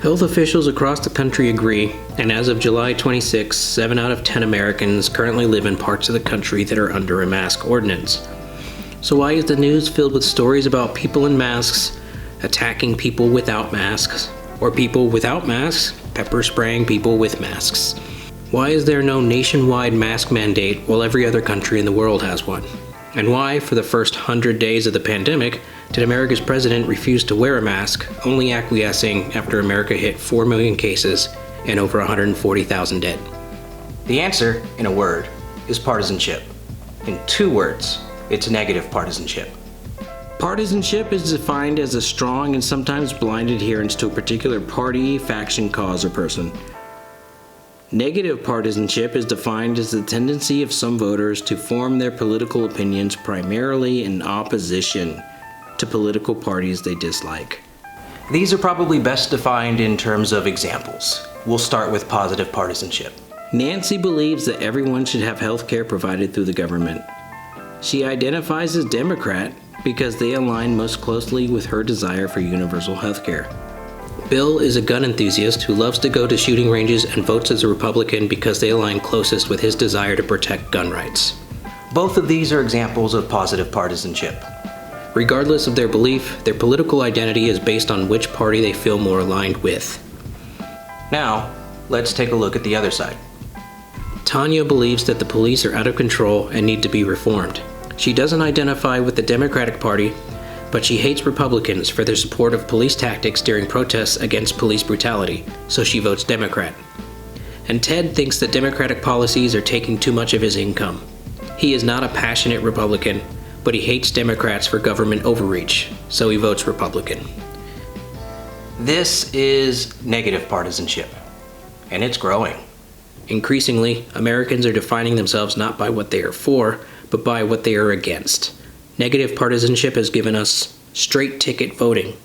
Health officials across the country agree, and as of July 26, 7 out of 10 Americans currently live in parts of the country that are under a mask ordinance. So why is the news filled with stories about people in masks attacking people without masks, or people without masks pepper spraying people with masks? Why is there no nationwide mask mandate while every other country in the world has one? And why, for the first 100 days of the pandemic, did America's president refuse to wear a mask, only acquiescing after America hit 4 million cases and over 140,000 dead? The answer, in a word, is partisanship. In 2 words, it's negative partisanship. Partisanship is defined as a strong and sometimes blind adherence to a particular party, faction, cause, or person. Negative partisanship is defined as the tendency of some voters to form their political opinions primarily in opposition to political parties they dislike. These are probably best defined in terms of examples. We'll start with positive partisanship. Nancy believes that everyone should have health care provided through the government. She identifies as Democrat because they align most closely with her desire for universal health care. Bill is a gun enthusiast who loves to go to shooting ranges and votes as a Republican because they align closest with his desire to protect gun rights. Both of these are examples of positive partisanship. Regardless of their belief, their political identity is based on which party they feel more aligned with. Now, let's take a look at the other side. Tanya believes that the police are out of control and need to be reformed. She doesn't identify with the Democratic Party, but she hates Republicans for their support of police tactics during protests against police brutality, so she votes Democrat. And Ted thinks that Democratic policies are taking too much of his income. He is not a passionate Republican, but he hates Democrats for government overreach, so he votes Republican. This is negative partisanship, and it's growing. Increasingly, Americans are defining themselves not by what they are for, but by what they are against. Negative partisanship has given us straight ticket voting,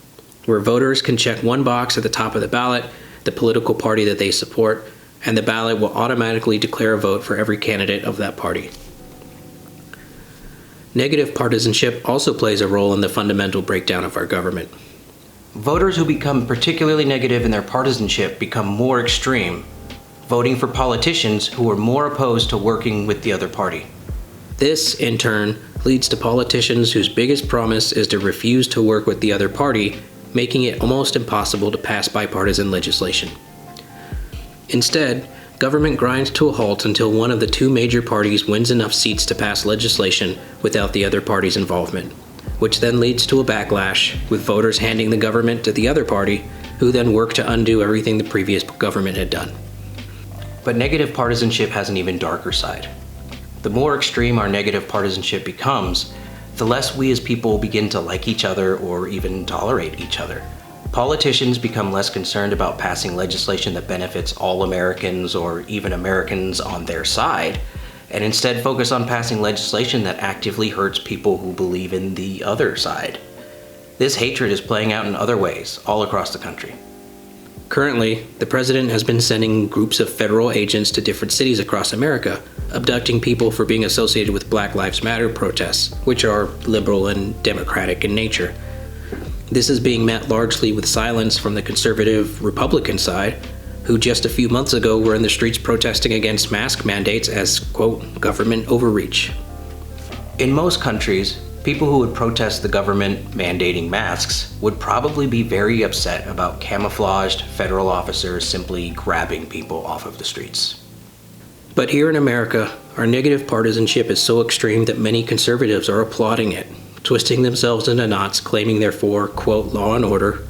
where voters can check one box at the top of the ballot, the political party that they support, and the ballot will automatically declare a vote for every candidate of that party. Negative partisanship also plays a role in the fundamental breakdown of our government. Voters who become particularly negative in their partisanship become more extreme, voting for politicians who are more opposed to working with the other party. This, in turn, leads to politicians whose biggest promise is to refuse to work with the other party, making it almost impossible to pass bipartisan legislation. Instead, government grinds to a halt until one of the 2 major parties wins enough seats to pass legislation without the other party's involvement, which then leads to a backlash, with voters handing the government to the other party, who then work to undo everything the previous government had done. But negative partisanship has an even darker side. The more extreme our negative partisanship becomes, the less we as people begin to like each other or even tolerate each other. Politicians become less concerned about passing legislation that benefits all Americans or even Americans on their side, and instead focus on passing legislation that actively hurts people who believe in the other side. This hatred is playing out in other ways all across the country. Currently, the president has been sending groups of federal agents to different cities across America, abducting people for being associated with Black Lives Matter protests, which are liberal and democratic in nature. This is being met largely with silence from the conservative Republican side, who just a few months ago were in the streets protesting against mask mandates as, quote, government overreach. In most countries, people who would protest the government mandating masks would probably be very upset about camouflaged federal officers simply grabbing people off of the streets. But here in America, our negative partisanship is so extreme that many conservatives are applauding it, twisting themselves into knots claiming they're for, quote, law and order,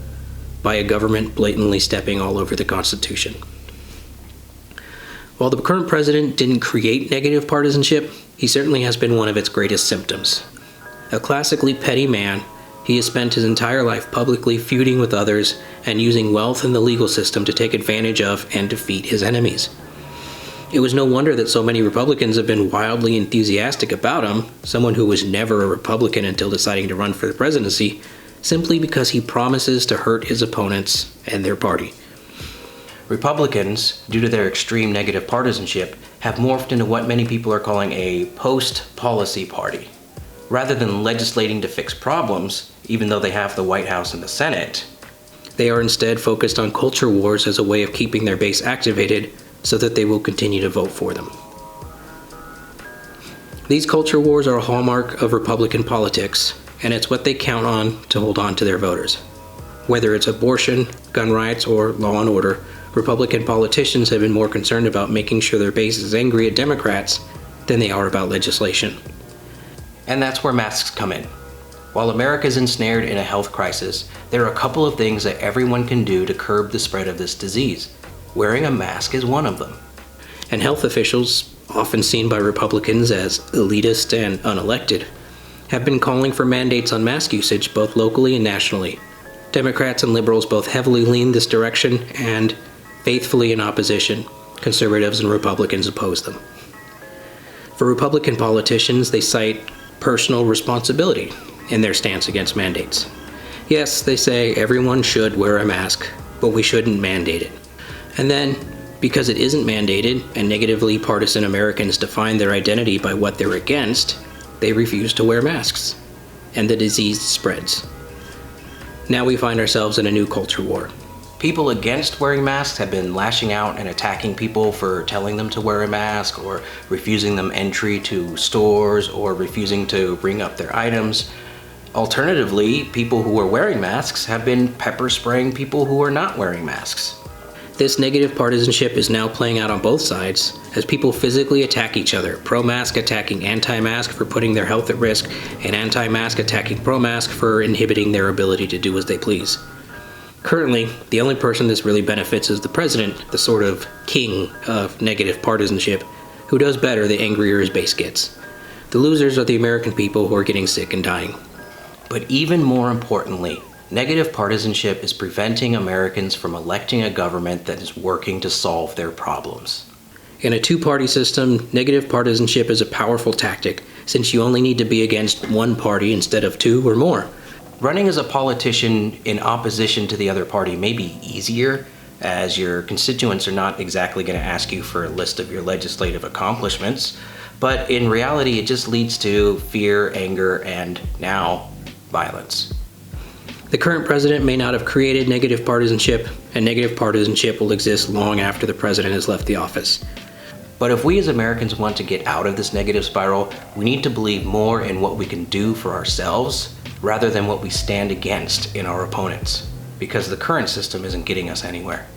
by a government blatantly stepping all over the Constitution. While the current president didn't create negative partisanship, he certainly has been one of its greatest symptoms. A classically petty man, he has spent his entire life publicly feuding with others and using wealth and the legal system to take advantage of and defeat his enemies. It was no wonder that so many Republicans have been wildly enthusiastic about him, someone who was never a Republican until deciding to run for the presidency, simply because he promises to hurt his opponents and their party. Republicans, due to their extreme negative partisanship, have morphed into what many people are calling a post-policy party. Rather than legislating to fix problems, even though they have the White House and the Senate, They are instead focused on culture wars as a way of keeping their base activated so that they will continue to vote for them. These culture wars are a hallmark of Republican politics, and it's what they count on to hold on to their voters. Whether it's abortion, gun rights, or law and order, Republican politicians have been more concerned about making sure their base is angry at Democrats than they are about legislation. And that's where masks come in. While America is ensnared in a health crisis, there are a couple of things that everyone can do to curb the spread of this disease. Wearing a mask is one of them. And health officials, often seen by Republicans as elitist and unelected, have been calling for mandates on mask usage both locally and nationally. Democrats and liberals both heavily lean this direction, and faithfully in opposition, conservatives and Republicans oppose them. For Republican politicians, they cite personal responsibility in their stance against mandates. Yes, they say everyone should wear a mask, but we shouldn't mandate it. And then, because it isn't mandated and negatively partisan Americans define their identity by what they're against, they refuse to wear masks, and the disease spreads. Now we find ourselves in a new culture war. People against wearing masks have been lashing out and attacking people for telling them to wear a mask, or refusing them entry to stores, or refusing to bring up their items. Alternatively, people who are wearing masks have been pepper spraying people who are not wearing masks. This negative partisanship is now playing out on both sides as people physically attack each other, pro-mask attacking anti-mask for putting their health at risk, and anti-mask attacking pro-mask for inhibiting their ability to do as they please. Currently, the only person this really benefits is the president, the sort of king of negative partisanship, who does better the angrier his base gets. The losers are the American people who are getting sick and dying. But even more importantly, negative partisanship is preventing Americans from electing a government that is working to solve their problems. In a two-party system, negative partisanship is a powerful tactic, since you only need to be against one party instead of two or more. Running as a politician in opposition to the other party may be easier, as your constituents are not exactly going to ask you for a list of your legislative accomplishments, but in reality it just leads to fear, anger, and now violence. The current president may not have created negative partisanship, and negative partisanship will exist long after the president has left the office. But if we as Americans want to get out of this negative spiral, we need to believe more in what we can do for ourselves rather than what we stand against in our opponents, because the current system isn't getting us anywhere.